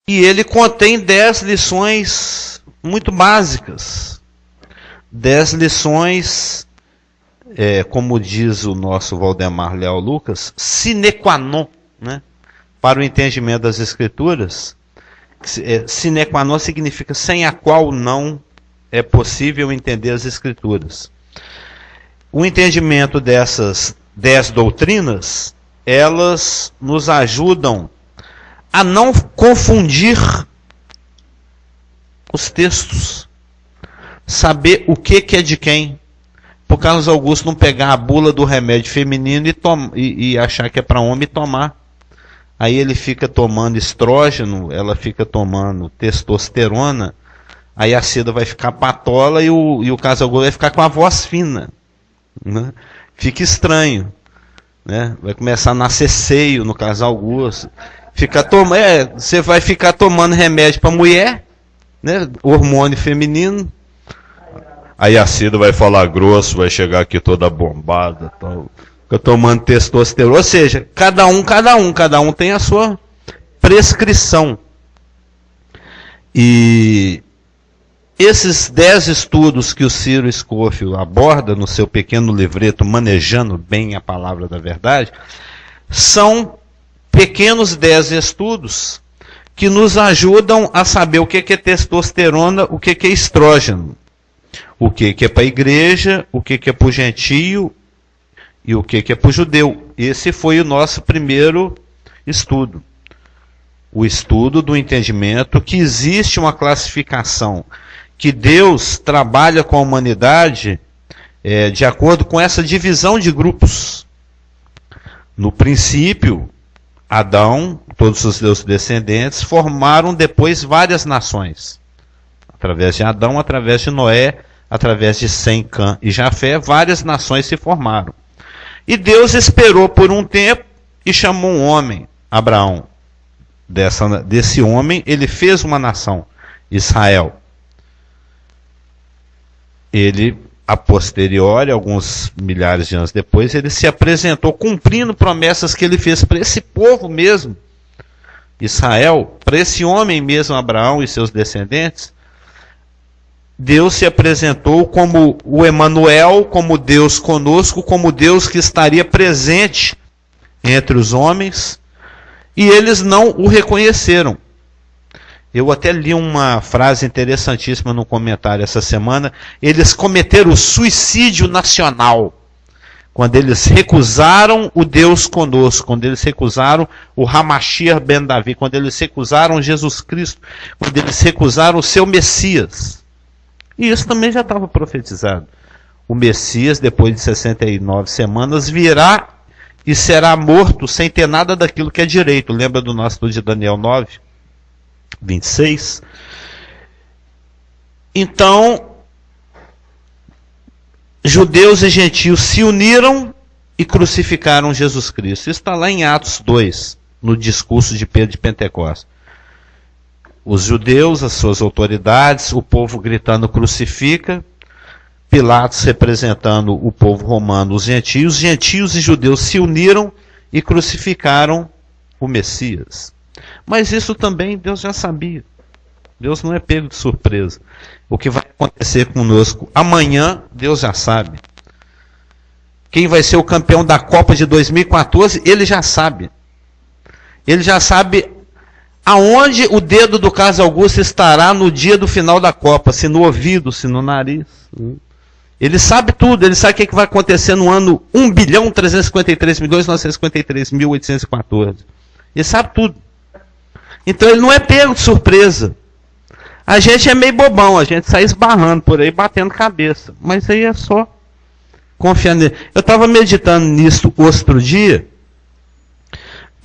E ele contém 10 lições muito básicas. 10 lições, como diz o nosso Valdemar Leal Lucas, sine qua non, né? Para o entendimento das Escrituras. Sine qua non significa sem a qual não é possível entender as Escrituras. O entendimento dessas 10 doutrinas, elas nos ajudam a não confundir os textos. Saber o que é de quem. Por Carlos Augusto não pegar a bula do remédio feminino e achar que é para homem tomar. Aí ele fica tomando estrógeno, ela fica tomando testosterona, aí a Cida vai ficar patola e o Carlos Augusto vai ficar com a voz fina. Né? Fica estranho. Né? Vai começar a nascer seio no Carlos Augusto. Você vai ficar tomando remédio para mulher, né? Hormônio feminino. Aí a Cida vai falar grosso, vai chegar aqui toda bombada, tal. Fica tomando testosterona. Ou seja, cada um tem a sua prescrição. E esses 10 estudos que o Ciro Scofield aborda no seu pequeno livreto Manejando Bem a Palavra da Verdade, são pequenos 10 estudos que nos ajudam a saber o que é testosterona, o que é estrógeno, o que é para a igreja, o que é para o gentio e o que é para o judeu. Esse foi o nosso primeiro estudo. O estudo do entendimento que existe uma classificação, que Deus trabalha com a humanidade de acordo com essa divisão de grupos. No princípio, Adão, todos os seus descendentes, formaram depois várias nações. Através de Adão, através de Noé, através de Sem, Cã e Jafé, várias nações se formaram. E Deus esperou por um tempo e chamou um homem, Abraão. Desse homem, ele fez uma nação, Israel. Ele, a posteriori, alguns milhares de anos depois, ele se apresentou cumprindo promessas que ele fez para esse povo mesmo, Israel, para esse homem mesmo, Abraão e seus descendentes. Deus se apresentou como o Emanuel, como Deus conosco, como Deus que estaria presente entre os homens, e eles não o reconheceram. Eu até li uma frase interessantíssima no comentário essa semana. Eles cometeram o suicídio nacional quando eles recusaram o Deus conosco, quando eles recusaram o Hamashir ben Davi, quando eles recusaram Jesus Cristo, quando eles recusaram o seu Messias. E isso também já estava profetizado. O Messias, depois de 69 semanas, virá e será morto sem ter nada daquilo que é direito. Lembra do nosso estudo de Daniel 9, 26? Então, judeus e gentios se uniram e crucificaram Jesus Cristo. Isso está lá em Atos 2, no discurso de Pedro de Pentecostes. Os judeus, as suas autoridades, o povo gritando crucifica, Pilatos representando o povo romano, os gentios e judeus se uniram e crucificaram o Messias. Mas isso também Deus já sabia. Deus não é pego de surpresa. O que vai acontecer conosco amanhã, Deus já sabe. Quem vai ser o campeão da Copa de 2014, ele já sabe. Ele já sabe aonde o dedo do Carlos Augusto estará no dia do final da Copa, se no ouvido, se no nariz. Ele sabe tudo, ele sabe o que vai acontecer no ano 1.353.953.814. Ele sabe tudo. Então ele não é pego de surpresa. A gente é meio bobão, a gente sai esbarrando por aí, batendo cabeça. Mas aí é só confiar nele. Eu estava meditando nisso outro dia.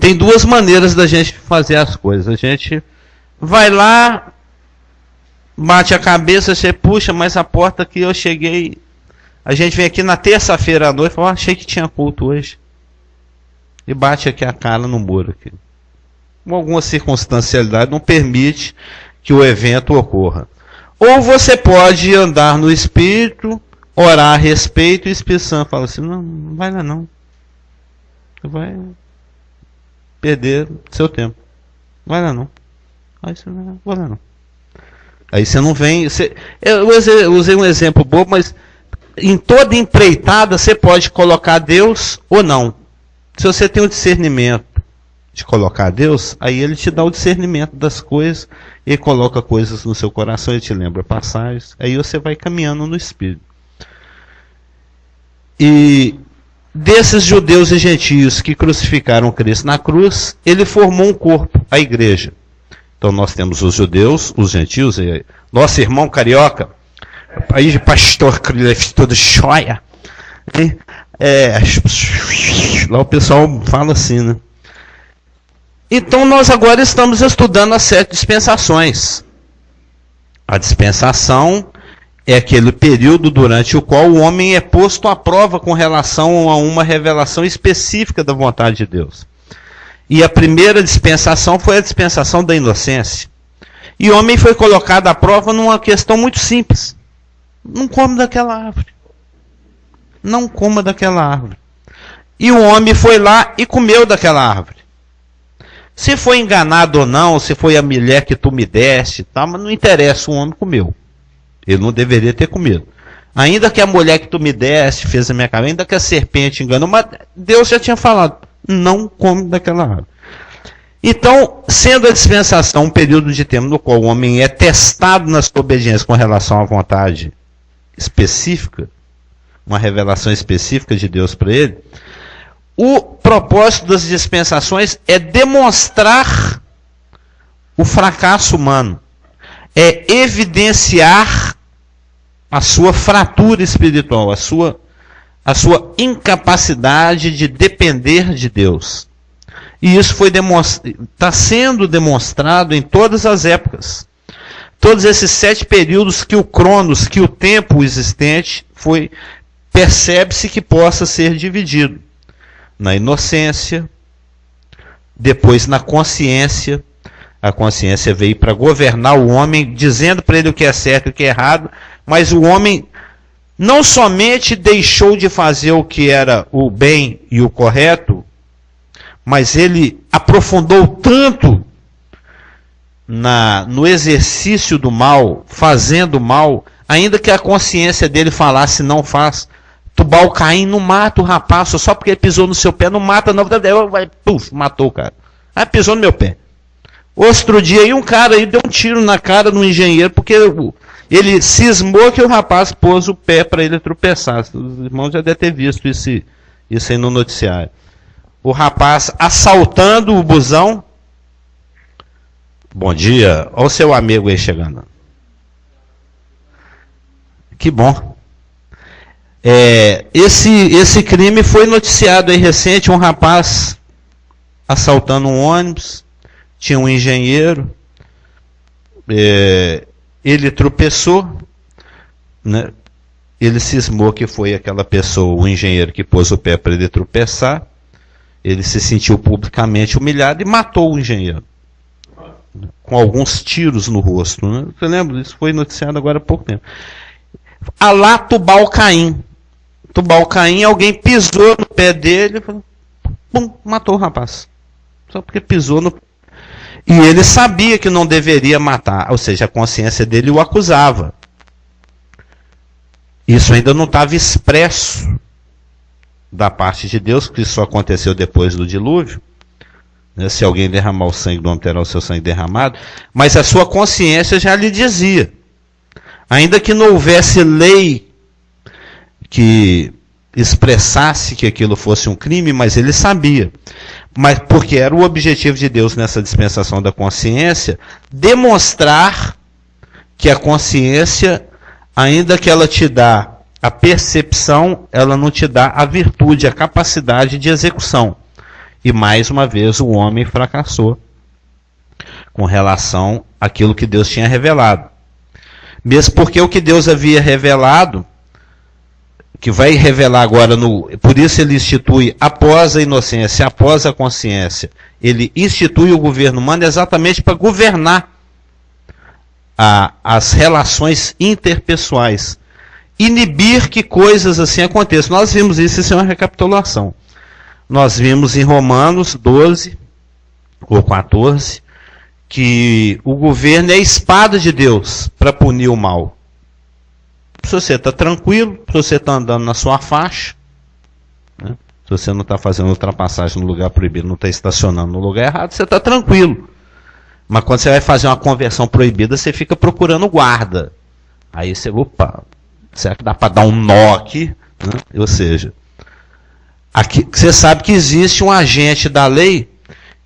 Tem duas maneiras da gente fazer as coisas. A gente vai lá, bate a cabeça, você puxa, mas a porta que eu cheguei... A gente vem aqui na terça-feira à noite e fala, achei que tinha culto hoje. E bate aqui a cara no muro. Aqui. Alguma circunstancialidade não permite que o evento ocorra. Ou você pode andar no Espírito, orar a respeito, e o Espírito Santo fala assim, não vai lá não. Você vai perder seu tempo. Vai lá não. Aí você não vou lá não. Aí você não vem... eu usei um exemplo bobo, mas em toda empreitada você pode colocar Deus ou não. Se você tem o discernimento de colocar Deus, aí ele te dá o discernimento das coisas, ele coloca coisas no seu coração, ele te lembra passagens, aí você vai caminhando no Espírito. E desses judeus e gentios que crucificaram Cristo na cruz, ele formou um corpo, a igreja. Então nós temos os judeus, os gentios, e nosso irmão carioca, aí de pastor todo choia. Lá o pessoal fala assim, né? Então nós agora estamos estudando as 7 dispensações. A dispensação é aquele período durante o qual o homem é posto à prova com relação a uma revelação específica da vontade de Deus. E a primeira dispensação foi a dispensação da inocência. E o homem foi colocado à prova numa questão muito simples. Não come daquela árvore. Não coma daquela árvore. E o homem foi lá e comeu daquela árvore. Se foi enganado ou não, se foi a mulher que tu me deste, tá, mas não interessa, o homem comeu. Ele não deveria ter comido. Ainda que a mulher que tu me deste fez a minha cabeça, ainda que a serpente enganou, mas Deus já tinha falado, não come daquela árvore. Então, sendo a dispensação um período de tempo no qual o homem é testado na sua obediência com relação à vontade específica, uma revelação específica de Deus para ele, o propósito das dispensações é demonstrar o fracasso humano, é evidenciar a sua fratura espiritual, a sua incapacidade de depender de Deus. E isso está sendo demonstrado em todas as épocas. Todos esses 7 períodos que o Cronos, que o tempo existente, percebe-se que possa ser dividido. Na inocência, depois na consciência. A consciência veio para governar o homem, dizendo para ele o que é certo e o que é errado, mas o homem não somente deixou de fazer o que era o bem e o correto, mas ele aprofundou tanto no exercício do mal, fazendo mal, ainda que a consciência dele falasse não faz. Tubal Caim não mata o rapaz, só porque ele pisou no seu pé, não mata não, puf, matou o cara. Aí pisou no meu pé. Outro dia aí um cara aí deu um tiro na cara do engenheiro, porque ele cismou que o rapaz pôs o pé para ele tropeçar. Os irmãos já devem ter visto isso aí no noticiário. O rapaz assaltando o busão. Bom dia, olha o seu amigo aí chegando. Que bom. Esse crime foi noticiado aí recente, um rapaz assaltando um ônibus, tinha um engenheiro, ele tropeçou, né? Ele cismou que foi aquela pessoa, o engenheiro que pôs o pé para ele tropeçar, ele se sentiu publicamente humilhado e matou o engenheiro, com alguns tiros no rosto, né? Você lembra? Isso foi noticiado agora há pouco tempo. Alá Tubal Caim. Tubal Caim, alguém pisou no pé dele, pum, matou o rapaz. Só porque pisou no... E ele sabia que não deveria matar, ou seja, a consciência dele o acusava. Isso ainda não estava expresso da parte de Deus, porque isso só aconteceu depois do dilúvio. Se alguém derramar o sangue do homem, terá o seu sangue derramado. Mas a sua consciência já lhe dizia. Ainda que não houvesse lei que expressasse que aquilo fosse um crime, mas ele sabia. Mas porque era o objetivo de Deus nessa dispensação da consciência, demonstrar que a consciência, ainda que ela te dá a percepção, ela não te dá a virtude, a capacidade de execução. E mais uma vez o homem fracassou com relação àquilo que Deus tinha revelado. Mesmo porque o que Deus havia revelado, que vai revelar agora, por isso ele institui, após a inocência, após a consciência, ele institui o governo humano exatamente para governar as relações interpessoais, inibir que coisas assim aconteçam. Nós vimos isso é uma recapitulação. Nós vimos em Romanos 12 ou 14, que o governo é a espada de Deus para punir o mal. Se você está tranquilo, se você está andando na sua faixa, né? Se você não está fazendo ultrapassagem no lugar proibido, não está estacionando no lugar errado, você está tranquilo. Mas quando você vai fazer uma conversão proibida, você fica procurando guarda. Aí você, opa, será que dá para dar um nó aqui? Né? Ou seja, aqui, você sabe que existe um agente da lei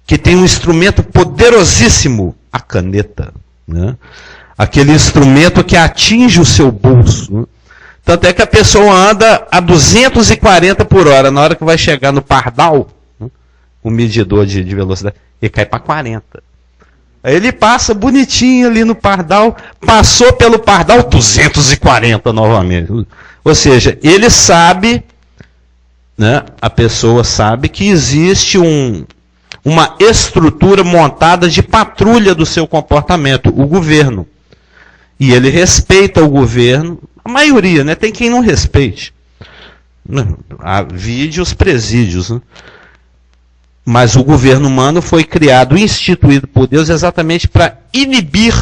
que tem um instrumento poderosíssimo, a caneta. Né? Aquele instrumento que atinge o seu bolso. Né? Tanto é que a pessoa anda a 240 por hora. Na hora que vai chegar no pardal, né? O medidor de velocidade, ele cai para 40. Aí ele passa bonitinho ali no pardal, passou pelo pardal 240 novamente. Ou seja, ele sabe, né, a pessoa sabe que existe uma estrutura montada de patrulha do seu comportamento, o governo. E ele respeita o governo, a maioria, né? Tem quem não respeite. Há vídeos, presídios, né? Mas o governo humano foi criado, instituído por Deus exatamente para inibir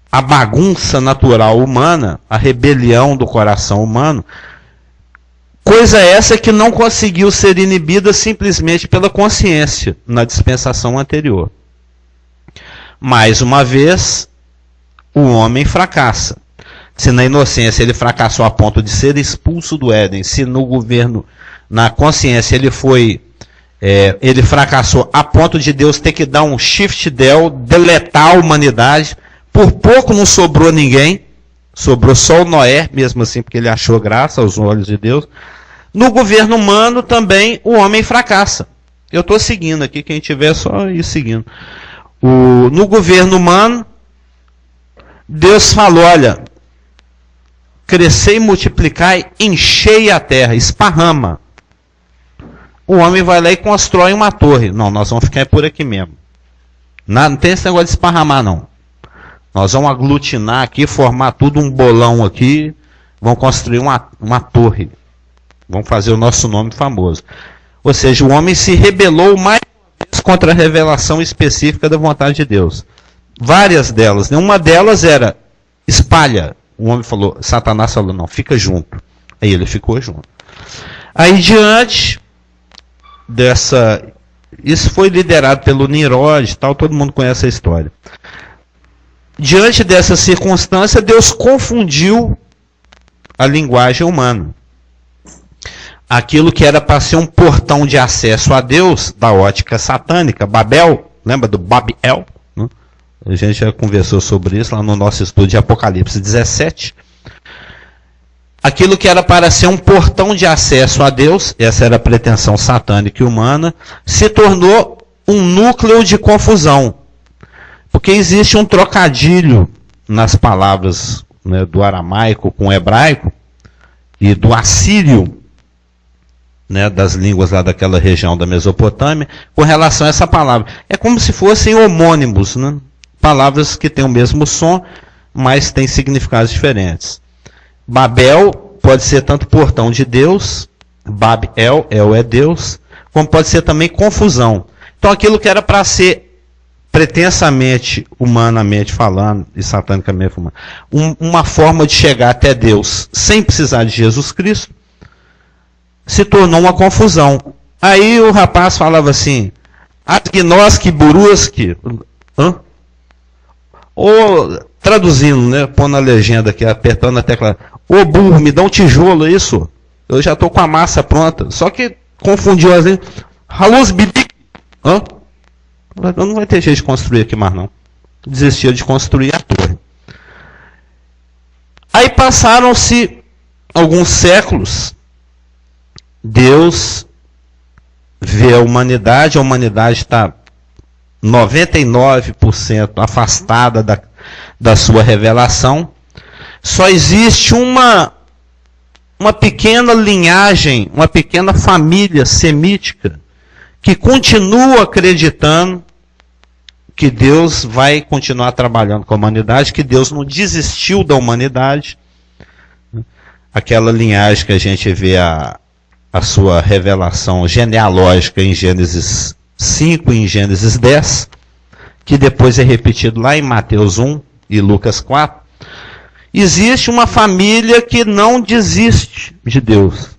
a bagunça natural humana, a rebelião do coração humano, coisa essa que não conseguiu ser inibida simplesmente pela consciência na dispensação anterior. Mais uma vez, o homem fracassa. Se na inocência ele fracassou a ponto de ser expulso do Éden, se no governo, na consciência, ele fracassou a ponto de Deus ter que dar um shift del, deletar a humanidade, por pouco não sobrou ninguém, sobrou só o Noé, mesmo assim, porque ele achou graça aos olhos de Deus. No governo humano também o homem fracassa. Eu estou seguindo aqui, quem tiver só ir seguindo. No governo humano, Deus falou, olha, crescer e multiplicar, enchei a terra, esparrama. O homem vai lá e constrói uma torre. Não, nós vamos ficar por aqui mesmo. Não tem esse negócio de esparramar, não. Nós vamos aglutinar aqui, formar tudo um bolão aqui, vamos construir uma torre. Vamos fazer o nosso nome famoso. Ou seja, o homem se rebelou mais uma vez contra a revelação específica da vontade de Deus. Várias delas. Uma delas era, espalha. O homem falou, Satanás falou, não, fica junto. Aí ele ficou junto. Aí diante dessa... Isso foi liderado pelo Nimrod, tal, todo mundo conhece a história. Diante dessa circunstância, Deus confundiu a linguagem humana. Aquilo que era para ser um portão de acesso a Deus, da ótica satânica, Babel, lembra do Babel? Né? A gente já conversou sobre isso lá no nosso estudo de Apocalipse 17. Aquilo que era para ser um portão de acesso a Deus, essa era a pretensão satânica e humana, se tornou um núcleo de confusão. Porque existe um trocadilho nas palavras, né, do aramaico com o hebraico e do assírio, né, das línguas lá daquela região da Mesopotâmia, com relação a essa palavra. É como se fossem homônimos, né? Palavras que têm o mesmo som, mas têm significados diferentes. Babel pode ser tanto portão de Deus, Babel, El é Deus, como pode ser também confusão. Então aquilo que era para ser pretensamente, humanamente falando, e satanicamente falando, uma forma de chegar até Deus sem precisar de Jesus Cristo, se tornou uma confusão. Aí o rapaz falava assim, Asgnoski, Buruski, ou traduzindo, né, pondo a legenda aqui, apertando a tecla, ô burro, me dá um tijolo, isso? Eu já estou com a massa pronta. Só que confundiu as línguas. Halus bidik. Não vai ter jeito de construir aqui mais não. Desistiu de construir a torre. Aí passaram-se alguns séculos. Deus vê a humanidade está 99% afastada da sua revelação. Só existe uma pequena linhagem, uma pequena família semítica que continua acreditando que Deus vai continuar trabalhando com a humanidade, que Deus não desistiu da humanidade. Aquela linhagem que a gente vê a sua revelação genealógica em Gênesis 5 e em Gênesis 10, que depois é repetido lá em Mateus 1 e Lucas 4, existe uma família que não desiste de Deus,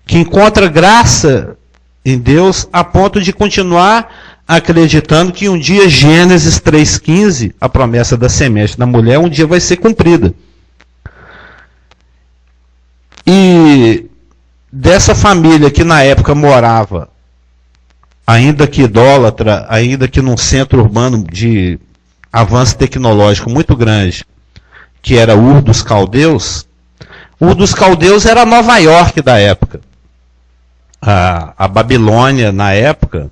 que encontra graça em Deus a ponto de continuar acreditando que um dia Gênesis 3,15, a promessa da semente da mulher, um dia vai ser cumprida. E dessa família que na época morava, ainda que idólatra, ainda que num centro urbano de avanço tecnológico muito grande, que era Ur dos Caldeus, Ur dos Caldeus era Nova York da época. A Babilônia, na época,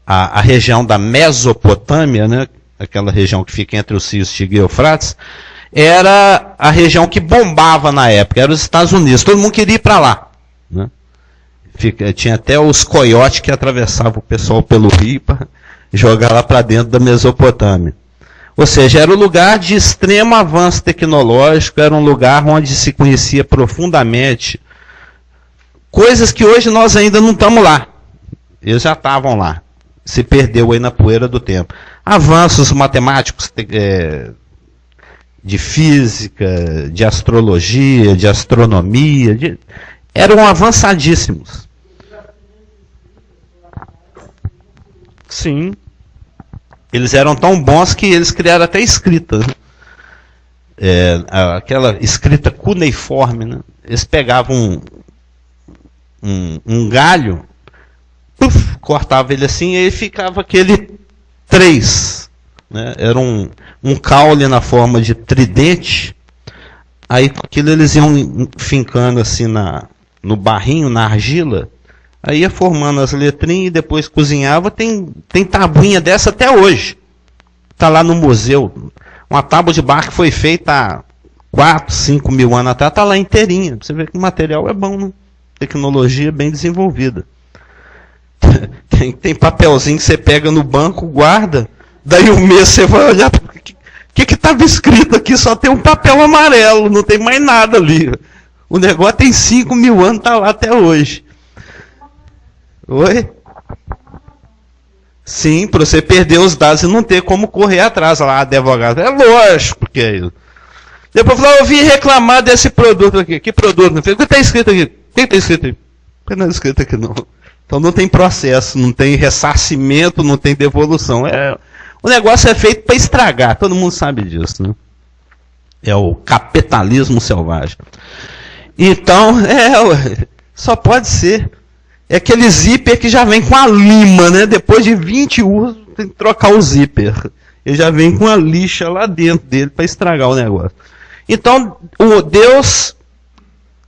a região da Mesopotâmia, né, aquela região que fica entre os rios Tigre e Eufrates, era a região que bombava na época, era os Estados Unidos, todo mundo queria ir para lá. Né? Tinha até os coiotes que atravessavam o pessoal pelo rio para jogar lá para dentro da Mesopotâmia. Ou seja, era um lugar de extremo avanço tecnológico, era um lugar onde se conhecia profundamente coisas que hoje nós ainda não estamos lá. Eles já estavam lá. Se perdeu aí na poeira do tempo. Avanços matemáticos, de física, de astrologia, de astronomia, eram avançadíssimos. Sim. Eles eram tão bons que eles criaram até escrita. Aquela escrita cuneiforme. Né? Eles pegavam um galho, cortava ele assim, e aí ficava aquele 3. Né? Era um caule na forma de tridente. Aí com aquilo eles iam fincando assim no barrinho, na argila. Aí ia formando as letrinhas e depois cozinhava. Tem tabuinha dessa até hoje. Está lá no museu. Uma tábua de barro que foi feita há 4, 5 mil anos atrás. Está lá inteirinha. Você vê que o material é bom, né? Tecnologia bem desenvolvida. Tem papelzinho que você pega no banco, guarda. Daí um mês você vai olhar. O que estava escrito aqui? Só tem um papel amarelo. Não tem mais nada ali. O negócio tem 5 mil anos. Está lá até hoje. Oi? Sim, para você perder os dados e não ter como correr atrás lá, advogado. É lógico, porque é isso. Depois falou, eu vim reclamar desse produto aqui. Que produto? O que está escrito aqui? O que está escrito aqui? Não está escrito aqui não. Então não tem processo, não tem ressarcimento, não tem devolução. O negócio é feito para estragar, todo mundo sabe disso. Né? É o capitalismo selvagem. Então, só pode ser. É aquele zíper que já vem com a lima, né? Depois de 20 usos, tem que trocar o zíper. Ele já vem com a lixa lá dentro dele para estragar o negócio. Então, o Deus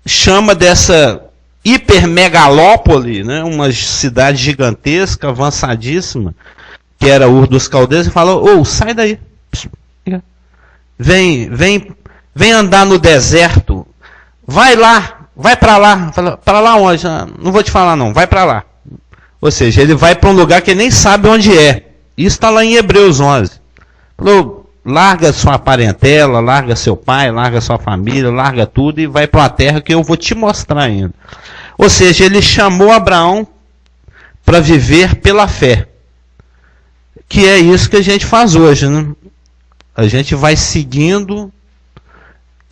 chama dessa hipermegalópole, né? Uma cidade gigantesca, avançadíssima, que era Ur dos Caldeus, e fala, sai daí. Vem andar no deserto. Vai lá. Vai para lá. Para lá onde? Não vou te falar não, vai para lá. Ou seja, ele vai para um lugar que ele nem sabe onde é. Isso está lá em Hebreus 11. Falou, larga sua parentela, larga seu pai, larga sua família, larga tudo e vai para uma terra que eu vou te mostrar ainda. Ou seja, ele chamou Abraão para viver pela fé. Que é isso que a gente faz hoje, né? A gente vai seguindo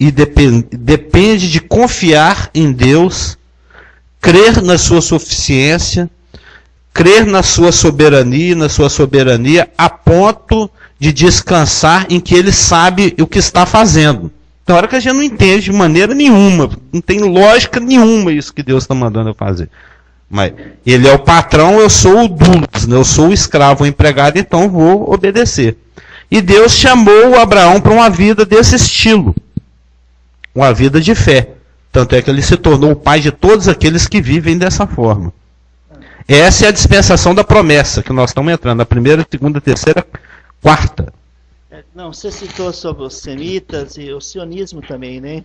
e depende de confiar em Deus, crer na sua suficiência, crer na sua soberania, a ponto de descansar em que Ele sabe o que está fazendo. Tem hora que a gente não entende de maneira nenhuma, não tem lógica nenhuma isso que Deus está mandando eu fazer. Mas Ele é o patrão, eu sou o doulos, né? Eu sou o escravo, o empregado, então vou obedecer. E Deus chamou Abraão para uma vida desse estilo. Uma vida de fé. Tanto é que ele se tornou o pai de todos aqueles que vivem dessa forma. Essa é a dispensação da promessa que nós estamos entrando. A primeira, segunda, terceira, quarta. Não, você citou sobre os semitas e o sionismo também, né?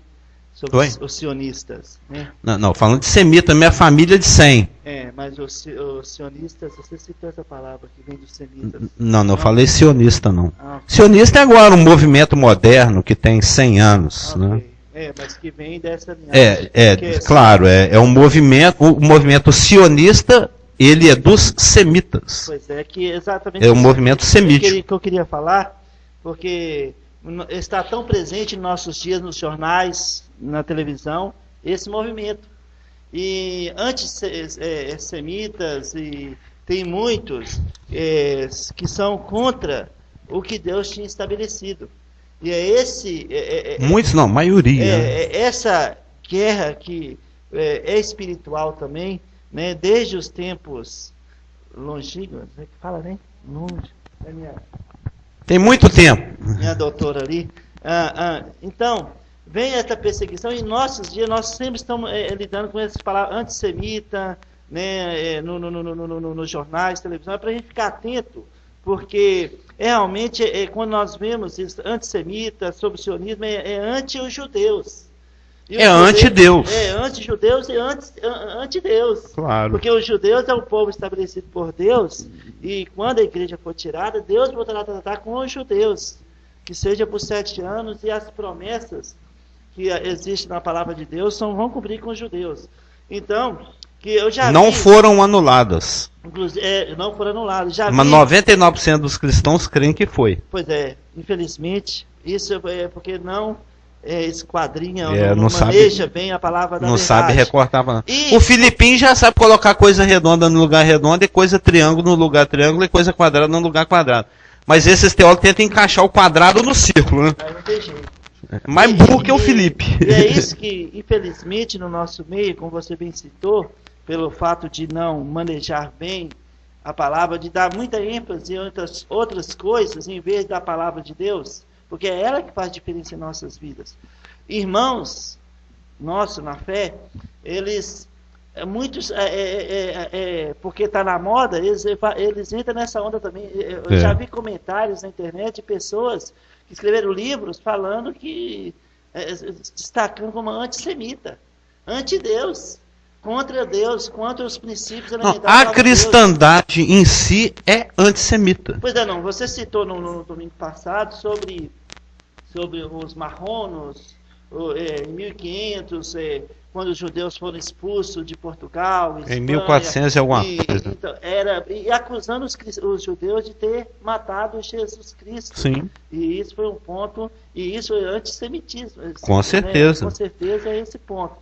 Sobre os sionistas. Né? Não, falando de semita, minha família é de 100. Mas os sionistas, você citou essa palavra que vem dos semitas. Não, eu falei sionista não. Sionista é agora um movimento moderno que tem 100 anos. Okay. Né? Mas que vem dessa linhagem. Claro, é um movimento, o movimento sionista ele é dos semitas. Pois é, que exatamente é o movimento semítico. Que eu queria falar, porque está tão presente em nossos dias, nos jornais, na televisão, esse movimento. E antissemitas, e tem muitos que são contra o que Deus tinha estabelecido. E muitos não, maioria. Essa guerra que é espiritual também, né, desde os tempos longínquos, que fala, né? Longe. Tem muito tempo. Minha doutora ali. Então, vem essa perseguição e em nossos dias nós sempre estamos lidando com essas palavras antissemita, né, nos jornais, televisão, é para a gente ficar atento, porque realmente quando nós vemos isso, antissemita, sobre o sionismo, é anti os judeus. É anti-Deus. É anti-judeus e anti-Deus. Claro. Porque os judeus é o povo estabelecido por Deus, e quando a igreja for tirada, Deus voltará a tratar com os judeus, que seja por 7 anos, e as promessas que existem na palavra de Deus vão cumprir com os judeus. Então, que eu já não foram anuladas. Inclusive, não foram anuladas. Mas 99% dos cristãos creem que foi. Pois é, infelizmente, isso é porque não esquadrinha, não maneja bem a palavra da verdade. Não sabe recortar. O Filipinho já sabe colocar coisa redonda no lugar redondo, e coisa triângulo no lugar triângulo, e coisa quadrada no lugar quadrado. Mas esses teólogos tentam encaixar o quadrado no círculo, né? Aí não tem jeito. Mais burro que o Felipe. E é isso que, infelizmente, no nosso meio, como você bem citou, pelo fato de não manejar bem a palavra, de dar muita ênfase em outras coisas, em vez da palavra de Deus, porque é ela que faz diferença em nossas vidas. Irmãos nossos na fé, eles, muitos, porque está na moda, eles entram nessa onda também. Eu já vi comentários na internet de pessoas que escreveram livros falando que, destacando como antissemita, anti-Deus, contra os princípios elementares. A cristandade em si é antissemita. Pois não, você citou no domingo passado sobre os marronos, em 1500, quando os judeus foram expulsos de Portugal, Espanha, em 1400 e alguma coisa. Então, e acusando os judeus de ter matado Jesus Cristo. Sim. E isso foi um ponto, e isso é antissemitismo. Com certeza. Com certeza é esse ponto.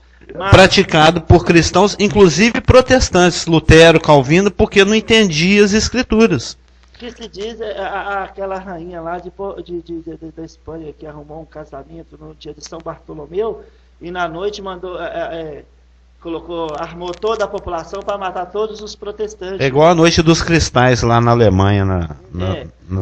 Praticado por cristãos, inclusive protestantes, Lutero, Calvino, porque não entendia as escrituras. Que se diz aquela rainha lá da Espanha que arrumou um casamento no dia de São Bartolomeu e na noite armou toda a população para matar todos os protestantes. É igual a noite dos cristais lá na Alemanha, na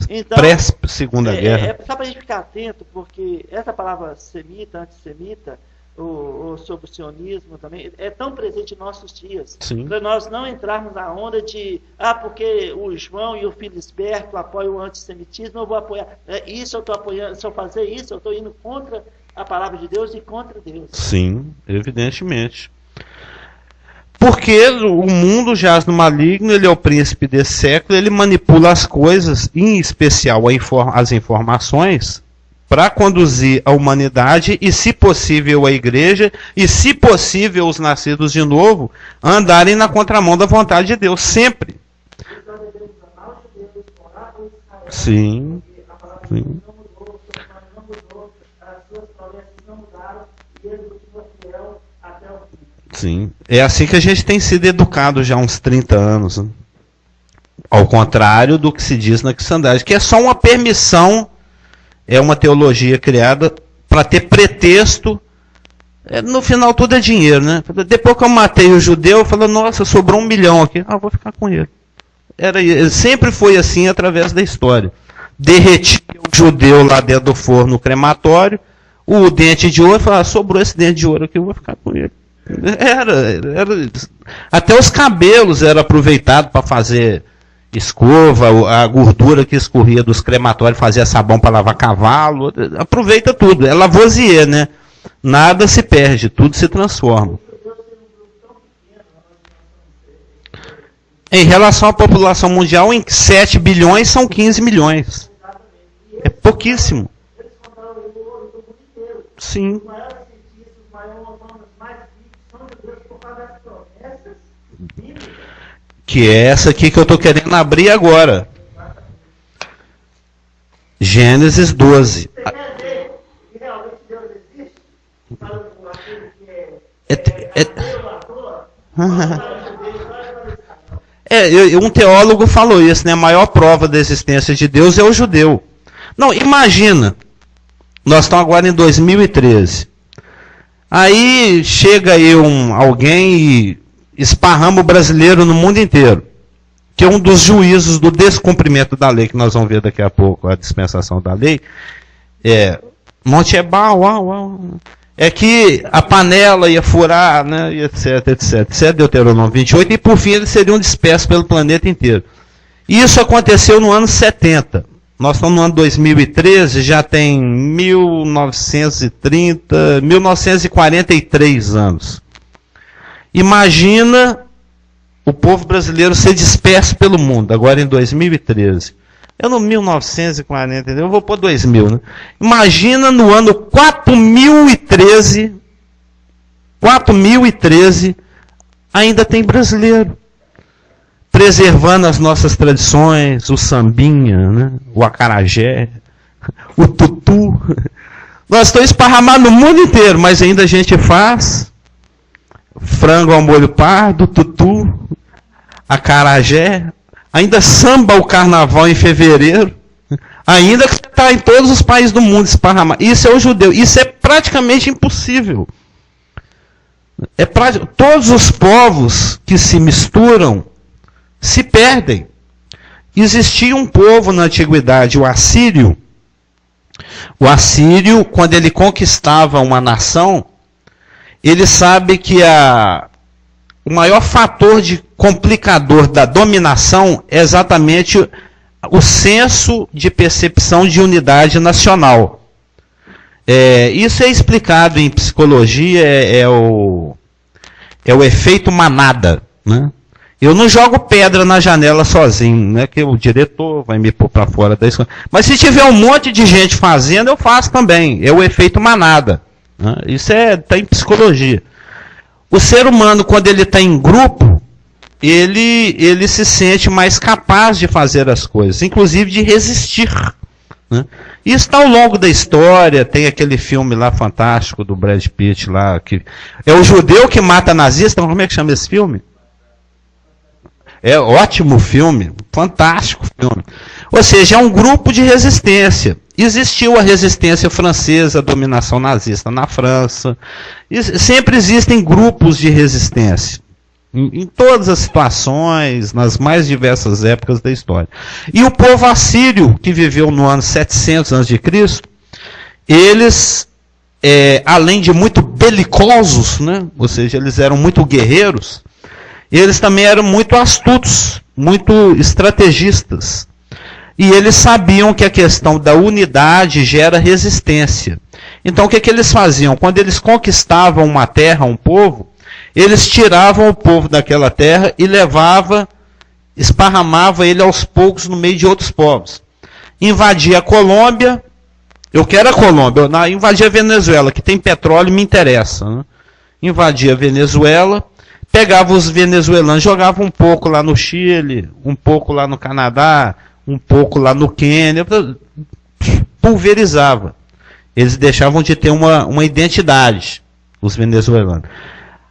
então, pré-segunda guerra. Só para a gente ficar atento, porque essa palavra semita, antissemita, ou sobre o sionismo também, é tão presente em nossos dias. Para nós não entrarmos na onda de porque o João e o Filisberto apoiam o antissemitismo, eu vou apoiar. Isso eu estou apoiando, se eu fazer isso, eu estou indo contra a palavra de Deus e contra Deus. Sim, evidentemente. Porque o mundo jaz no maligno, ele é o príncipe desse século, ele manipula as coisas, em especial as informações, para conduzir a humanidade e, se possível, a igreja, e, se possível, os nascidos de novo, a andarem na contramão da vontade de Deus, sempre. Sim. Sim. Sim. É assim que a gente tem sido educado já há uns 30 anos. Né? Ao contrário do que se diz na cristandade, que é só uma permissão. É uma teologia criada para ter pretexto. No final tudo é dinheiro, né? Depois que eu matei o judeu, eu falo, nossa, sobrou 1 milhão aqui. Vou ficar com ele. Sempre foi assim através da história. Derreti o judeu lá dentro do forno crematório, o dente de ouro, falava, sobrou esse dente de ouro aqui, eu vou ficar com ele. Até os cabelos eram aproveitados para fazer escova, a gordura que escorria dos crematórios fazia sabão para lavar cavalo, aproveita tudo, é Lavoisier, né? Nada se perde, tudo se transforma. Em relação à população mundial, em 7 bilhões são 15 milhões. É pouquíssimo. Sim. que é essa aqui que eu estou querendo abrir agora. Gênesis 12. Um teólogo falou isso, né? A maior prova da existência de Deus é o judeu. Não, imagina, nós estamos agora em 2013. Aí chega aí alguém e esparrama o brasileiro no mundo inteiro, que é um dos juízos do descumprimento da lei, que nós vamos ver daqui a pouco, a dispensação da lei. Monte Ebal, é que a panela ia furar, né, e etc, etc. Isso é Deuteronômio 28, e por fim eles seriam dispersos pelo planeta inteiro. Isso aconteceu no ano 70. Nós estamos no ano 2013, já tem 1943 anos. Imagina o povo brasileiro ser disperso pelo mundo, agora em 2013. Eu no 1940, eu vou pôr 2000, né? Imagina no ano 4013, ainda tem brasileiro preservando as nossas tradições, o sambinha, né? O acarajé, o tutu. Nós estamos esparramados no mundo inteiro, mas ainda a gente faz frango ao molho pardo, tutu, acarajé, ainda samba o carnaval em fevereiro, ainda que está em todos os países do mundo esparramado. Isso é o judeu, isso é praticamente impossível. Todos os povos que se misturam se perdem. Existia um povo na antiguidade, o assírio. O assírio, quando ele conquistava uma nação, ele sabe que o maior fator de complicador da dominação é exatamente o senso de percepção de unidade nacional. Isso é explicado em psicologia, é o efeito manada, né? Eu não jogo pedra na janela sozinho, né? Que o diretor vai me pôr para fora da escola. Mas se tiver um monte de gente fazendo, eu faço também. É o efeito manada, né? Isso está em psicologia. O ser humano, quando ele está em grupo, ele se sente mais capaz de fazer as coisas, inclusive de resistir, né? Isso está ao longo da história. Tem aquele filme lá fantástico do Brad Pitt lá, que é o judeu que mata nazista. Como é que chama esse filme? É ótimo filme, fantástico filme. Ou seja, é um grupo de resistência. Existiu a resistência francesa à dominação nazista na França. Sempre existem grupos de resistência. Em todas as situações, nas mais diversas épocas da história. E o povo assírio, que viveu no ano 700 a.C., eles, além de muito belicosos, né? Ou seja, eles eram muito guerreiros, eles também eram muito astutos, muito estrategistas. E eles sabiam que a questão da unidade gera resistência. Então o que eles faziam? Quando eles conquistavam uma terra, um povo, eles tiravam o povo daquela terra e esparramavam ele aos poucos no meio de outros povos. Invadia a Colômbia, eu quero a Colômbia, invadia a Venezuela, que tem petróleo, me interessa, né? Invadia a Venezuela, pegava os venezuelanos, jogava um pouco lá no Chile, um pouco lá no Canadá, um pouco lá no Quênia, pulverizava. Eles deixavam de ter uma identidade, os venezuelanos.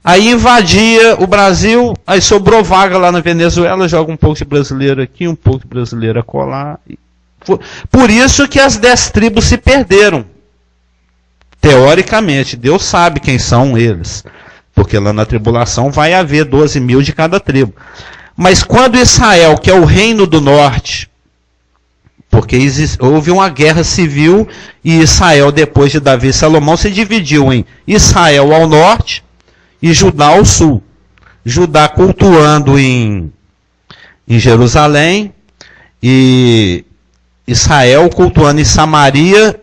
Aí invadia o Brasil, aí sobrou vaga lá na Venezuela, joga um pouco de brasileiro aqui, um pouco de brasileiro acolá. Por isso que as 10 tribos se perderam. Teoricamente, Deus sabe quem são eles. Porque lá na tribulação vai haver 12 mil de cada tribo. Mas quando Israel, que é o reino do norte, porque houve uma guerra civil, e Israel, depois de Davi e Salomão, se dividiu em Israel ao norte e Judá ao sul. Judá cultuando em Jerusalém, e Israel cultuando em Samaria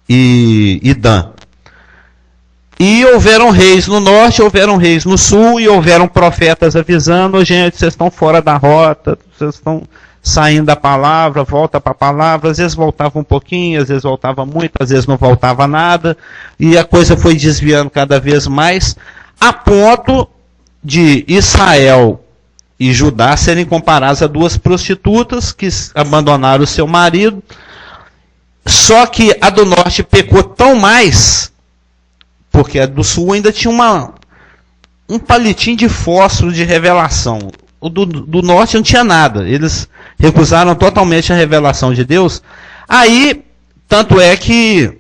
e Dan. E houveram reis no norte, houveram reis no sul, e houveram profetas avisando: gente, vocês estão fora da rota, vocês estão saindo da palavra, volta para a palavra. Às vezes voltava um pouquinho, às vezes voltava muito, às vezes não voltava nada, e a coisa foi desviando cada vez mais, a ponto de Israel e Judá serem comparados a duas prostitutas que abandonaram o seu marido. Só que a do norte pecou tão mais, porque a do sul ainda tinha um palitinho de fósforo de revelação. O do norte não tinha nada. Eles recusaram totalmente a revelação de Deus. Aí, tanto é que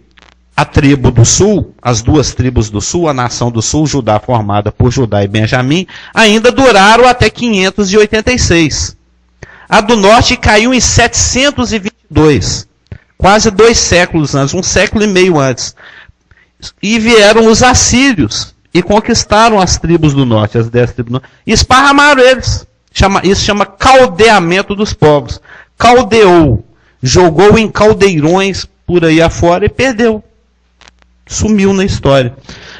a tribo do sul, as duas tribos do sul, a nação do sul, Judá formada por Judá e Benjamim, ainda duraram até 586. A do norte caiu em 722, quase 2 séculos antes, 1 século e meio antes. E vieram os assírios e conquistaram as tribos do norte, as 10 tribos do norte, e esparramaram eles. Isso chama caldeamento dos povos. Caldeou, jogou em caldeirões por aí afora e perdeu. Sumiu na história.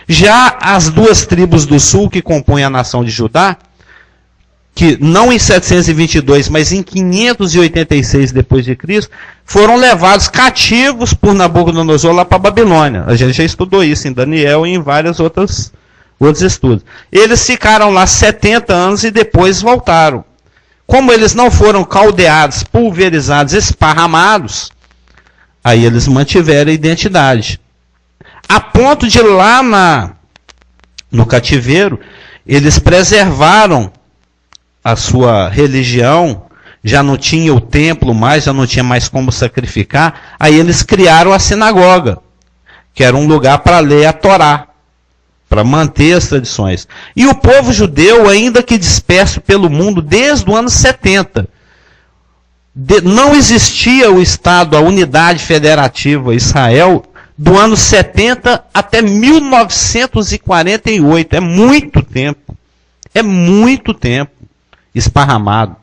Já as duas tribos do sul que compõem a nação de Judá, que não em 722, mas em 586 depois de Cristo, foram levados cativos por Nabucodonosor lá para a Babilônia. A gente já estudou isso em Daniel e em vários outros estudos. Eles ficaram lá 70 anos e depois voltaram. Como eles não foram caldeados, pulverizados, esparramados, aí eles mantiveram a identidade. A ponto de lá no cativeiro, eles preservaram a sua religião, já não tinha o templo mais, já não tinha mais como sacrificar, aí eles criaram a sinagoga, que era um lugar para ler a Torá, para manter as tradições. E o povo judeu, ainda que disperso pelo mundo desde o ano 70, não existia o Estado, a unidade federativa Israel, do ano 70 até 1948. É muito tempo. É muito tempo esparramado.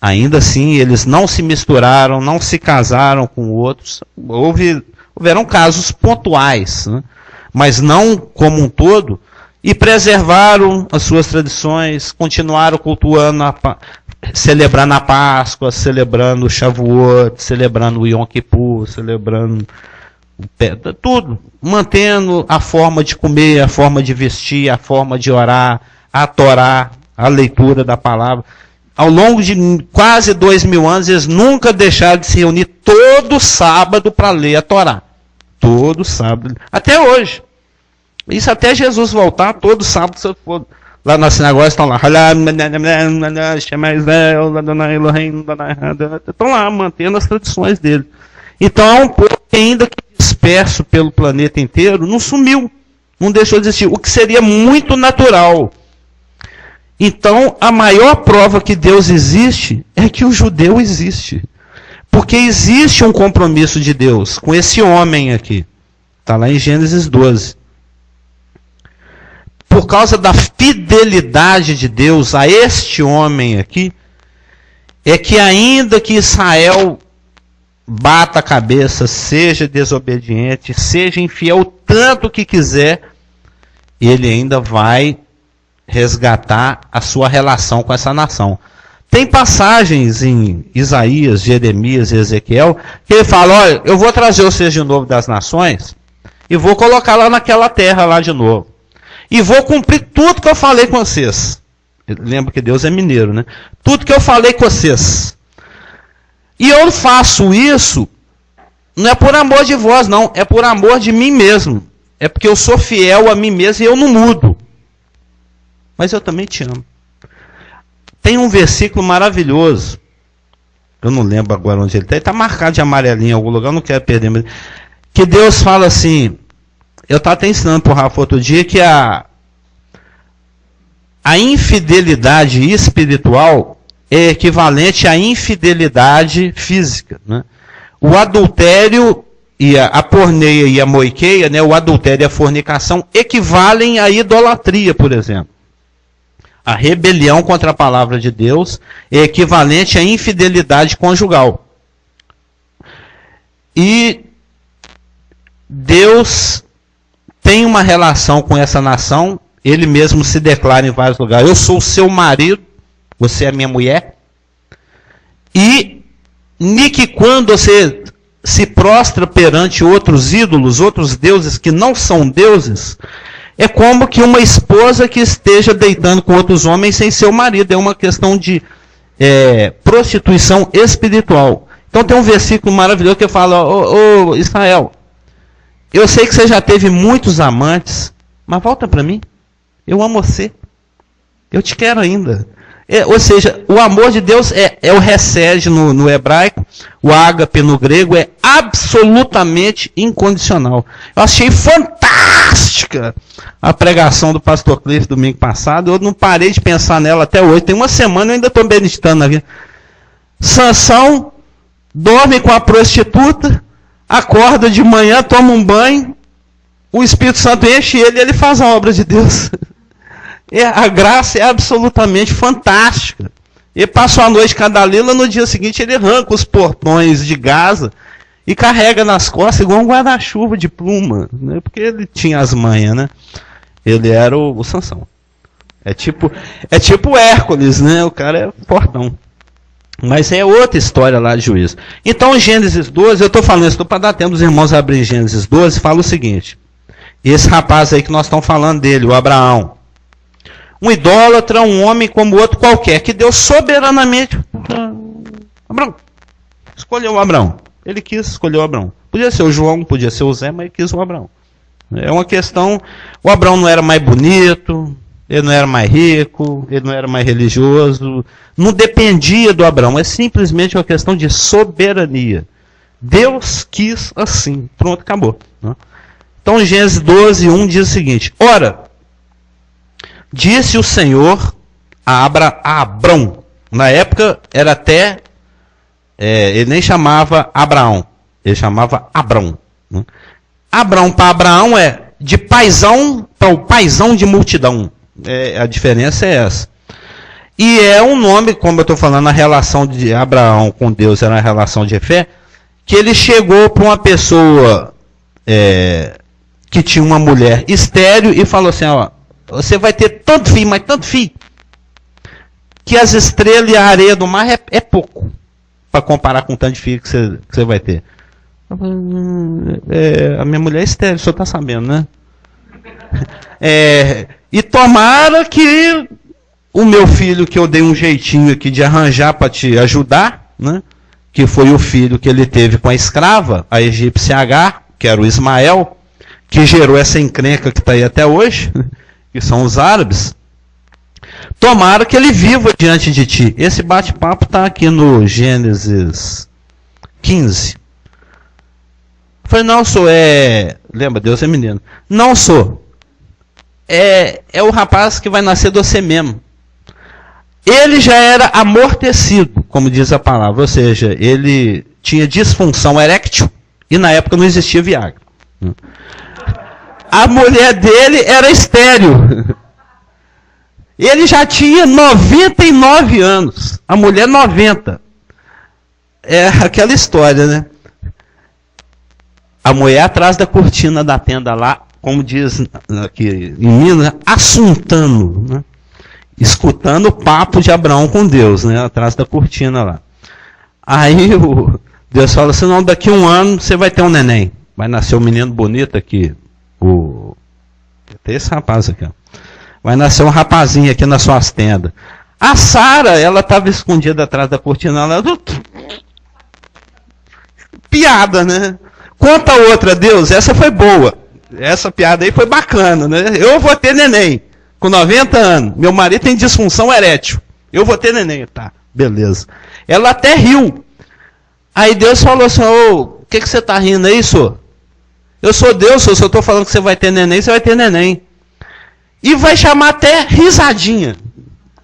Ainda assim, eles não se misturaram, não se casaram com outros. Houveram casos pontuais, né? Mas não como um todo. E preservaram as suas tradições, continuaram cultuando, celebrando a Páscoa, celebrando o Shavuot, celebrando o Yom Kippur, celebrando tudo, mantendo a forma de comer, a forma de vestir, a forma de orar, a Torá, a leitura da palavra. Ao longo de quase 2000 anos, eles nunca deixaram de se reunir todo sábado para ler a Torá. Todo sábado. Até hoje. Isso até Jesus voltar, todo sábado, se for lá na sinagoga, estão lá. Estão lá, mantendo as tradições dele. Então é um povo que ainda disperso pelo planeta inteiro, não sumiu, não deixou de existir, o que seria muito natural. Então, a maior prova que Deus existe é que o judeu existe. Porque existe um compromisso de Deus com esse homem aqui. Está lá em Gênesis 12. Por causa da fidelidade de Deus a este homem aqui, é que ainda que Israel bata a cabeça, seja desobediente, seja infiel o tanto que quiser, ele ainda vai resgatar a sua relação com essa nação. Tem passagens em Isaías, Jeremias e Ezequiel que ele fala: olha, eu vou trazer vocês de novo das nações e vou colocar lá naquela terra lá de novo. E vou cumprir tudo que eu falei com vocês. Lembra que Deus é mineiro, né? Tudo que eu falei com vocês. E eu faço isso, não é por amor de vós, não. É por amor de mim mesmo. É porque eu sou fiel a mim mesmo e eu não mudo. Mas eu também te amo. Tem um versículo maravilhoso. Eu não lembro agora onde ele está. Ele está marcado de amarelinho em algum lugar, eu não quero perder. Mas que Deus fala assim. Eu estava até ensinando para o Rafa outro dia que a infidelidade espiritual é equivalente à infidelidade física, né? O adultério e a porneia e a moiqueia, né, o adultério e a fornicação equivalem à idolatria, por exemplo. A rebelião contra a palavra de Deus é equivalente à infidelidade conjugal. E Deus tem uma relação com essa nação, ele mesmo se declara em vários lugares: eu sou o seu marido, você é minha mulher. E que quando você se prostra perante outros ídolos, outros deuses que não são deuses, É como que uma esposa que esteja deitando com outros homens sem ser o marido. É uma questão de prostituição espiritual. Então tem um versículo maravilhoso que fala: ô Israel, eu sei que você já teve muitos amantes, mas volta para mim. Eu amo você. Eu te quero ainda. Ou seja, o amor de Deus é o resed no hebraico, o ágape no grego, é absolutamente incondicional. Eu achei fantástica a pregação do pastor Cliff domingo passado. Eu não parei de pensar nela até hoje. Tem uma semana eu ainda estou meditando aqui. Sansão dorme com a prostituta, acorda de manhã, toma um banho, o Espírito Santo enche ele e ele faz a obra de Deus. A graça é absolutamente fantástica. Ele passou a noite com a Dalila, no dia seguinte ele arranca os portões de Gaza e carrega nas costas igual um guarda-chuva de pluma, né? Porque ele tinha as manhas, né? Ele era o Sansão. É tipo Hércules, né? O cara é fortão. Mas é outra história lá de Juízo. Então, Gênesis 12, eu estou falando isso para dar tempo dos irmãos abrir Gênesis 12, fala o seguinte: esse rapaz aí que nós estamos falando dele, o Abraão, um idólatra, um homem como outro qualquer, que Deus soberanamente... Abraão. Escolheu o Abraão. Ele quis escolher o Abraão. Podia ser o João, podia ser o Zé, mas ele quis o Abraão. É uma questão... O Abraão não era mais bonito, ele não era mais rico, ele não era mais religioso. Não dependia do Abraão. É simplesmente uma questão de soberania. Deus quis assim. Pronto, acabou. Então, Gênesis 12, 1 diz o seguinte: ora, disse o Senhor a Abrão. Na época era até... ele nem chamava Abraão. Ele chamava Abrão. Abrão para Abraão é de paizão para o paizão de multidão. A diferença é essa. E é um nome, como eu estou falando, a relação de Abraão com Deus era uma relação de fé, que ele chegou para uma pessoa que tinha uma mulher estéril e falou assim: ó, você vai ter tanto filho, mas tanto filho, que as estrelas e a areia do mar é pouco para comparar com o tanto de filho que você vai ter. A minha mulher é estéril, o senhor está sabendo, né? E tomara que o meu filho, que eu dei um jeitinho aqui de arranjar para te ajudar, né? Que foi o filho que ele teve com a escrava, a egípcia Agar, que era o Ismael, que gerou essa encrenca que está aí até hoje, que são os árabes. Tomara que ele viva diante de ti. Esse bate-papo está aqui no Gênesis 15. Eu falei: não, sou, lembra, Deus é menino. Não sou. É o rapaz que vai nascer de você mesmo. Ele já era amortecido, como diz a palavra. Ou seja, ele tinha disfunção eréctil e na época não existia Viagra. A mulher dele era estéril. Ele já tinha 99 anos. A mulher 90. É aquela história, né? A mulher atrás da cortina da tenda lá, como diz aqui em Minas, assuntando, né? Escutando o papo de Abraão com Deus, né? Atrás da cortina lá. Aí Deus fala assim: não, daqui a 1 ano você vai ter um neném. Vai nascer um menino bonito aqui. Tem esse rapaz aqui, ó. Vai nascer um rapazinho aqui nas suas tendas. A Sara, ela estava escondida atrás da cortina. Ela... Piada, né? Conta outra, Deus, essa foi boa. Essa piada aí foi bacana, né? Eu vou ter neném. Com 90 anos. Meu marido tem disfunção erétil. Eu vou ter neném. Tá, beleza. Ela até riu. Aí Deus falou assim: o que você está rindo aí, senhor? Eu sou Deus, se eu estou falando que você vai ter neném, você vai ter neném. E vai chamar até risadinha.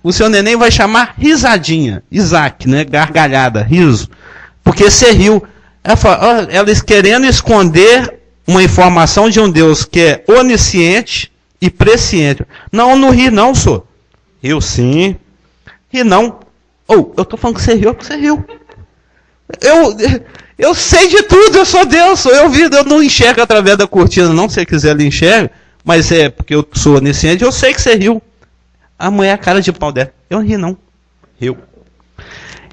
O seu neném vai chamar risadinha. Isaac, né? Gargalhada, riso. Porque você riu. Ela querendo esconder uma informação de um Deus que é onisciente e presciente. Não ri não, senhor. Riu sim. Ri não. Eu estou falando que você riu, porque você riu. Eu sei de tudo, eu sou Deus, eu não enxergo através da cortina, não, se você quiser ele enxerga, mas é porque eu sou onisciente, eu sei que você riu. A mulher, a cara de pau dela, eu não ri não, riu.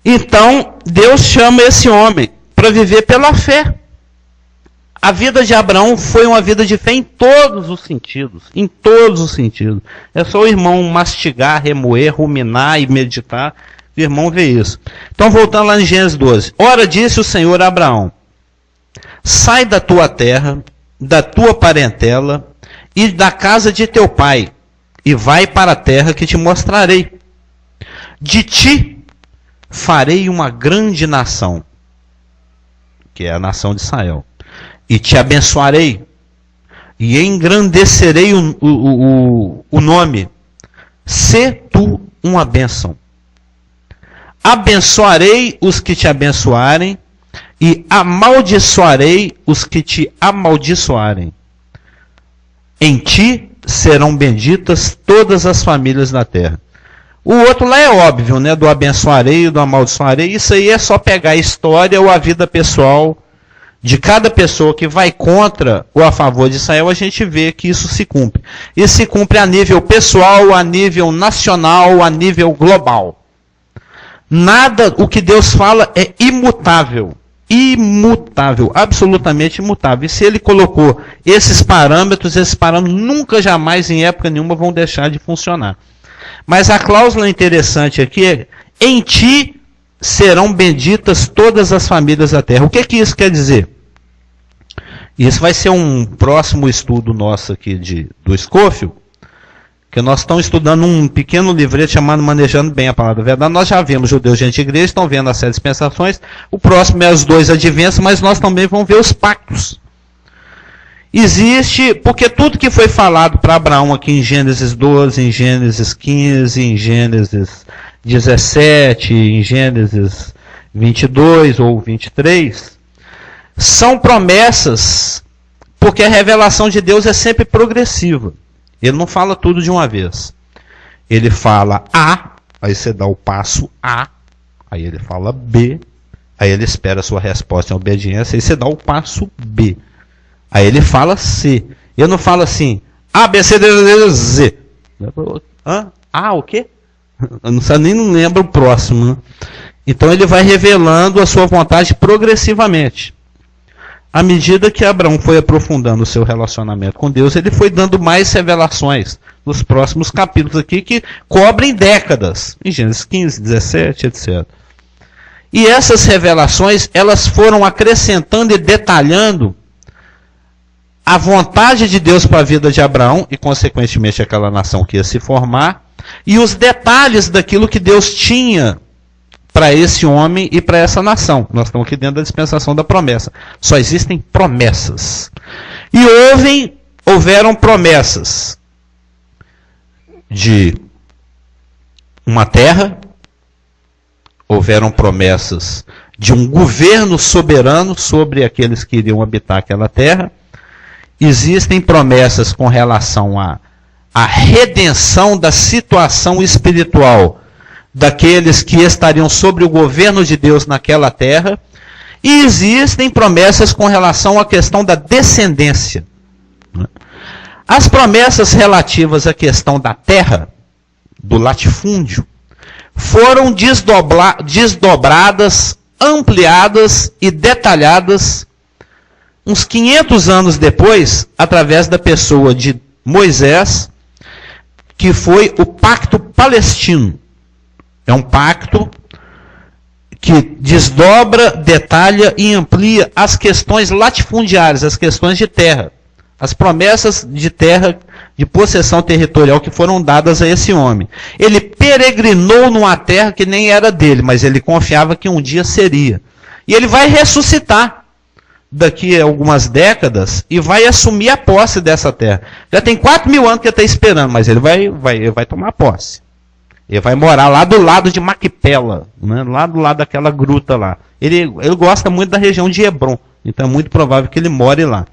Então, Deus chama esse homem para viver pela fé. A vida de Abraão foi uma vida de fé em todos os sentidos. Em todos os sentidos. É só o irmão mastigar, remoer, ruminar e meditar. O irmão vê isso. Então, voltando lá em Gênesis 12. Ora, disse o Senhor a Abraão: sai da tua terra, da tua parentela e da casa de teu pai, e vai para a terra que te mostrarei. De ti farei uma grande nação, que é a nação de Israel. E te abençoarei, e engrandecerei o nome. Sê tu uma bênção. Abençoarei os que te abençoarem, e amaldiçoarei os que te amaldiçoarem. Em ti serão benditas todas as famílias da terra. O outro lá é óbvio, né? Do abençoarei e do amaldiçoarei. Isso aí é só pegar a história ou a vida pessoal de cada pessoa que vai contra ou a favor de Israel. A gente vê que isso se cumpre. Isso se cumpre a nível pessoal, a nível nacional, a nível global. Nada, o que Deus fala é imutável. Imutável, absolutamente imutável. E se ele colocou esses parâmetros nunca, jamais, em época nenhuma, vão deixar de funcionar. Mas a cláusula interessante aqui é: em ti serão benditas todas as famílias da terra. O que isso quer dizer? Isso vai ser um próximo estudo nosso aqui do Scofield, que nós estamos estudando um pequeno livreto chamado Manejando Bem a Palavra da Verdade. Nós já vimos judeus, gente e igreja, estão vendo as 7 dispensações. O próximo é os 2 adventos, mas nós também vamos ver os pactos. Existe, porque tudo que foi falado para Abraão aqui em Gênesis 12, em Gênesis 15, em Gênesis 17, em Gênesis 22 ou 23, são promessas, porque a revelação de Deus é sempre progressiva. Ele não fala tudo de uma vez. Ele fala A, aí você dá o passo A, aí ele fala B, aí ele espera a sua resposta em obediência, aí você dá o passo B. Aí ele fala C. Ele não fala assim, A, B, C, D, E, Z. Ah, o quê? Eu não lembro o próximo. Né? Então ele vai revelando a sua vontade progressivamente. À medida que Abraão foi aprofundando o seu relacionamento com Deus, ele foi dando mais revelações nos próximos capítulos aqui, que cobrem décadas, em Gênesis 15, 17, etc. E essas revelações, elas foram acrescentando e detalhando a vontade de Deus para a vida de Abraão, e consequentemente aquela nação que ia se formar, e os detalhes daquilo que Deus tinha para esse homem e para essa nação. Nós estamos aqui dentro da dispensação da promessa. Só existem promessas. E houveram promessas de uma terra, houveram promessas de um governo soberano sobre aqueles que iriam habitar aquela terra. Existem promessas com relação à redenção da situação espiritual daqueles que estariam sobre o governo de Deus naquela terra, e existem promessas com relação à questão da descendência. As promessas relativas à questão da terra, do latifúndio, foram desdobradas, ampliadas e detalhadas uns 500 anos depois, através da pessoa de Moisés, que foi o Pacto Palestino. É um pacto que desdobra, detalha e amplia as questões latifundiárias, as questões de terra. As promessas de terra, de possessão territorial que foram dadas a esse homem. Ele peregrinou numa terra que nem era dele, mas ele confiava que um dia seria. E ele vai ressuscitar daqui a algumas décadas e vai assumir a posse dessa terra. Já tem 4.000 anos que ele está esperando, mas ele vai tomar posse. Ele vai morar lá do lado de Maquipela, né? Lá do lado daquela gruta lá. Ele gosta muito da região de Hebron, então é muito provável que ele more lá.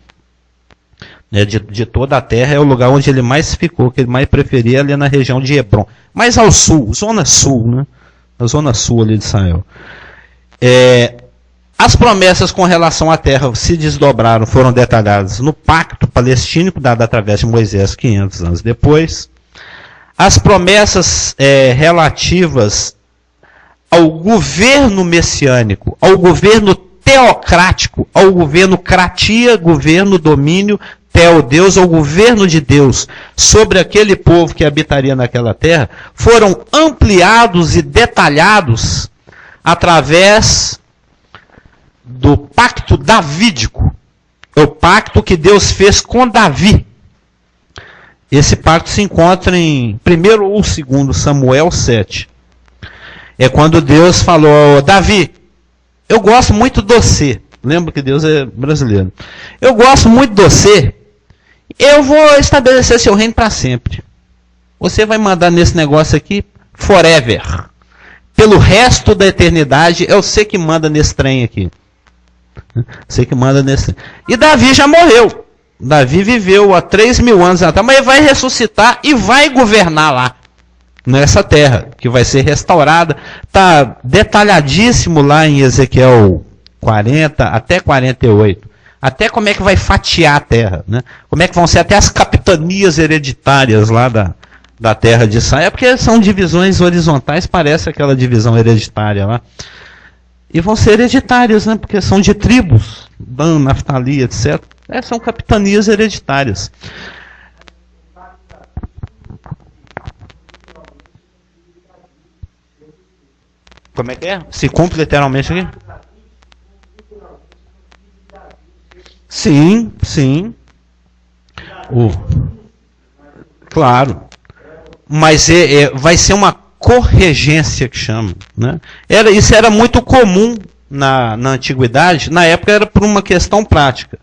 De toda a terra é o lugar onde ele mais ficou, que ele mais preferia ali na região de Hebron. Mais ao sul, zona sul, né? A zona sul ali de Israel. As promessas com relação à terra se desdobraram, foram detalhadas no pacto palestínico, dado através de Moisés 500 anos depois. As promessas relativas ao governo messiânico, ao governo teocrático, ao governo kratia, governo, domínio, teo, Deus, ao governo de Deus sobre aquele povo que habitaria naquela terra, foram ampliados e detalhados através do pacto davídico. É o pacto que Deus fez com Davi. Esse pacto se encontra em 1º ou 2º Samuel 7. É quando Deus falou: Davi, eu gosto muito de você. Lembra que Deus é brasileiro. Eu gosto muito de você. Eu vou estabelecer seu reino para sempre. Você vai mandar nesse negócio aqui forever. Pelo resto da eternidade, é você que manda nesse trem aqui. Você que manda nesse. E Davi já morreu. Davi viveu há 3.000 anos atrás, mas ele vai ressuscitar e vai governar lá, nessa terra, que vai ser restaurada. Está detalhadíssimo lá em Ezequiel 40 até 48. Até como é que vai fatiar a terra, né? Como é que vão ser até as capitanias hereditárias lá da terra de Israel, porque são divisões horizontais, parece aquela divisão hereditária lá. E vão ser hereditárias, né? Porque são de tribos, Dan, Naftali, etc. São capitanias hereditárias. Como é que é? Se cumpre literalmente aqui? Sim, sim. Claro. Mas vai ser uma corregência que chama, né? Isso era muito comum na antiguidade. Na época era por uma questão prática.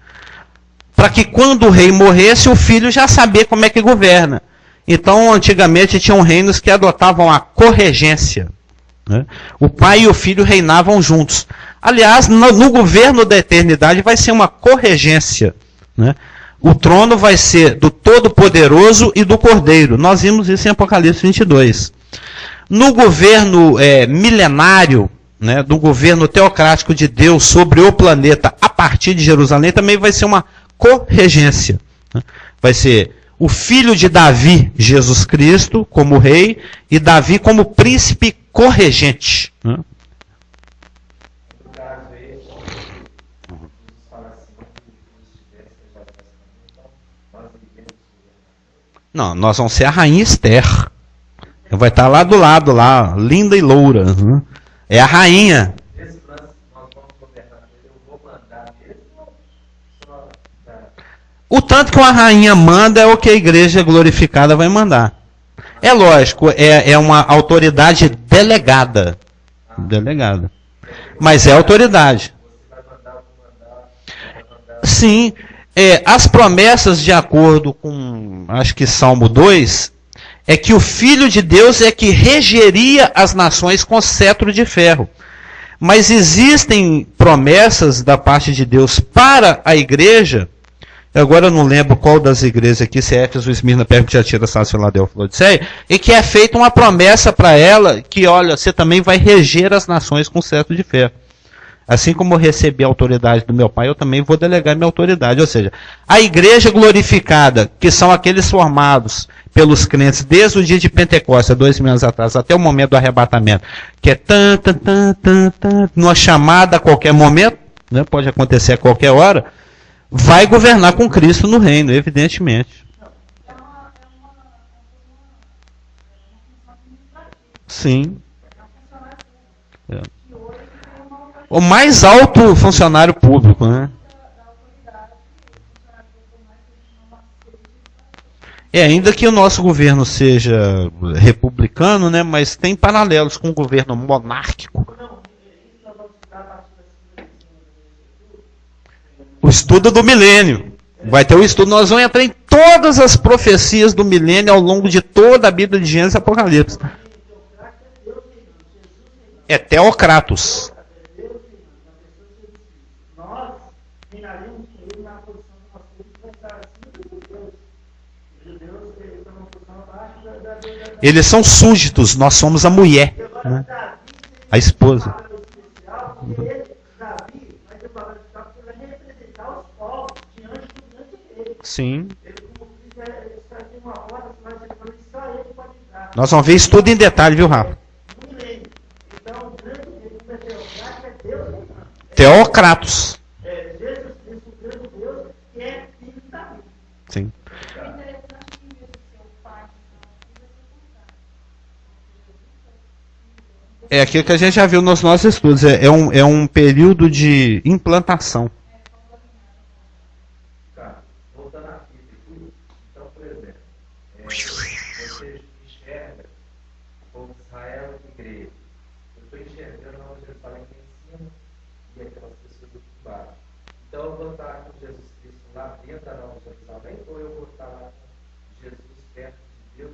Para que quando o rei morresse, o filho já sabia como é que governa. Então, antigamente, tinham reinos que adotavam a corregência, né? O pai e o filho reinavam juntos. Aliás, no governo da eternidade vai ser uma corregência, né? O trono vai ser do Todo-Poderoso e do Cordeiro. Nós vimos isso em Apocalipse 22. No governo milenário, né, do governo teocrático de Deus sobre o planeta a partir de Jerusalém, também vai ser uma corregência, né? Vai ser o filho de Davi, Jesus Cristo, como rei, e Davi como príncipe corregente, né? Não, nós vamos ser a rainha Esther. Vai estar lá do lado, lá, linda e loura, né? É a rainha. O tanto que uma rainha manda é o que a igreja glorificada vai mandar. É lógico, é uma autoridade delegada. Delegada. Mas é autoridade. Sim. As promessas, de acordo com, acho que Salmo 2, é que o Filho de Deus é que regeria as nações com cetro de ferro. Mas existem promessas da parte de Deus para a igreja. Agora eu não lembro qual das igrejas aqui, se é Éfeso, Esmirna, Pérgamo, Tiatira, Sardes, Filadélfia, Laodiceia, e que é feita uma promessa para ela que, olha, você também vai reger as nações com cetro de ferro. Assim como eu recebi a autoridade do meu pai, eu também vou delegar minha autoridade. Ou seja, a igreja glorificada, que são aqueles formados pelos crentes desde o dia de Pentecostes, 2.000 anos atrás, até o momento do arrebatamento, que é numa chamada a qualquer momento, né, pode acontecer a qualquer hora, vai governar com Cristo no reino, evidentemente. Sim. O mais alto funcionário público, né? Ainda que o nosso governo seja republicano, né, mas tem paralelos com o governo monárquico. O estudo do milênio. Vai ter o estudo, nós vamos entrar em todas as profecias do milênio ao longo de toda a Bíblia de Gênesis e Apocalipse. É teocratos. Eles são súditos, nós somos a mulher, né? A esposa. Sim. Nós vamos ver isso tudo em detalhe, viu, Rafa? Teocratos. Jesus Cristo, o Deus de Deus, que é filho de Davi. Sim. É aquilo que a gente já viu nos nossos estudos. É um período de implantação. Tá. Voltando aqui, então, por exemplo, você enxerga como Israel e igreja. Eu estou enxergando onde Jerusalém tem em cima e aquelas pessoas aqui embaixo. Então eu vou estar com Jesus Cristo lá dentro da Nova Jerusalém ou eu vou estar lá com Jesus perto de Deus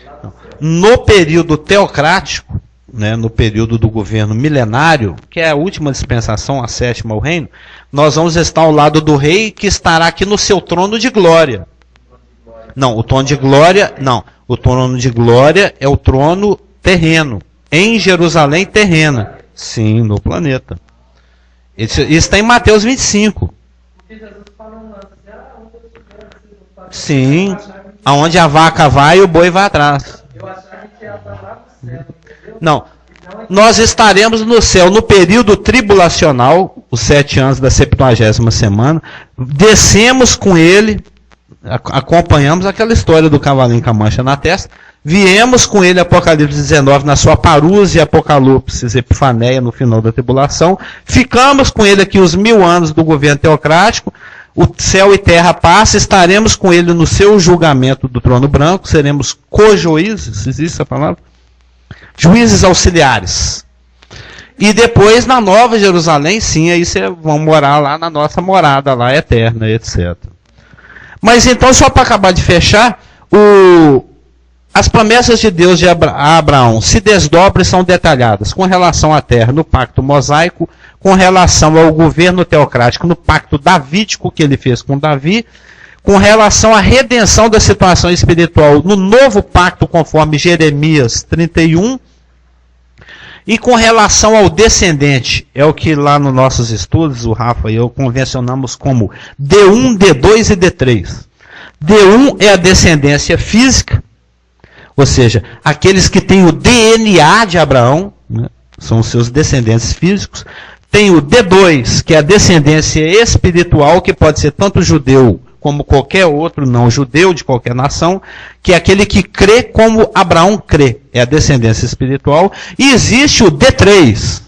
lá do céu? No período teocrático, né, no período do governo milenário, que é a última dispensação, a sétima ao reino, nós vamos estar ao lado do rei que estará aqui no seu trono de glória. Não, o trono de glória, não. O trono de glória é o trono terreno, em Jerusalém terrena. Sim, no planeta. Isso está em Mateus 25. Sim, aonde a vaca vai, o boi vai atrás. Eu achava que ia estar lá no céu. Não, nós estaremos no céu no período tribulacional, os 7 anos da 70ª semana, descemos com ele, acompanhamos aquela história do cavalinho com a mancha na testa, viemos com ele Apocalipse 19 na sua parúzia, Apocalipse, Epifaneia no final da tribulação, ficamos com ele aqui os 1000 anos do governo teocrático, o céu e terra passa, estaremos com ele no seu julgamento do trono branco, seremos co-juízes, existe essa palavra? Juízes auxiliares. E depois na Nova Jerusalém, sim, aí vocês vão morar lá na nossa morada lá eterna, etc. Mas então, só para acabar de fechar, as promessas de Deus a Abraão se desdobram e são detalhadas com relação à terra no pacto mosaico, com relação ao governo teocrático no pacto davídico que ele fez com Davi, com relação à redenção da situação espiritual no novo pacto conforme Jeremias 31, e com relação ao descendente, é o que lá nos nossos estudos, o Rafa e eu convencionamos como D1, D2 e D3. D1 é a descendência física, ou seja, aqueles que têm o DNA de Abraão, né, são os seus descendentes físicos. Tem o D2, que é a descendência espiritual, que pode ser tanto judeu como qualquer outro não judeu de qualquer nação, que é aquele que crê como Abraão crê, é a descendência espiritual. E existe o D3,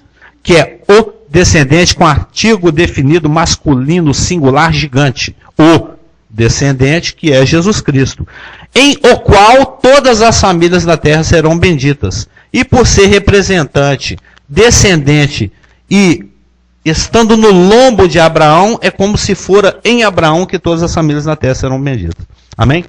que é o descendente com artigo definido masculino singular gigante, o descendente, que é Jesus Cristo, em o qual todas as famílias da terra serão benditas. E por ser representante, descendente e estando no lombo de Abraão, é como se fora em Abraão que todas as famílias da terra serão benditas. Amém?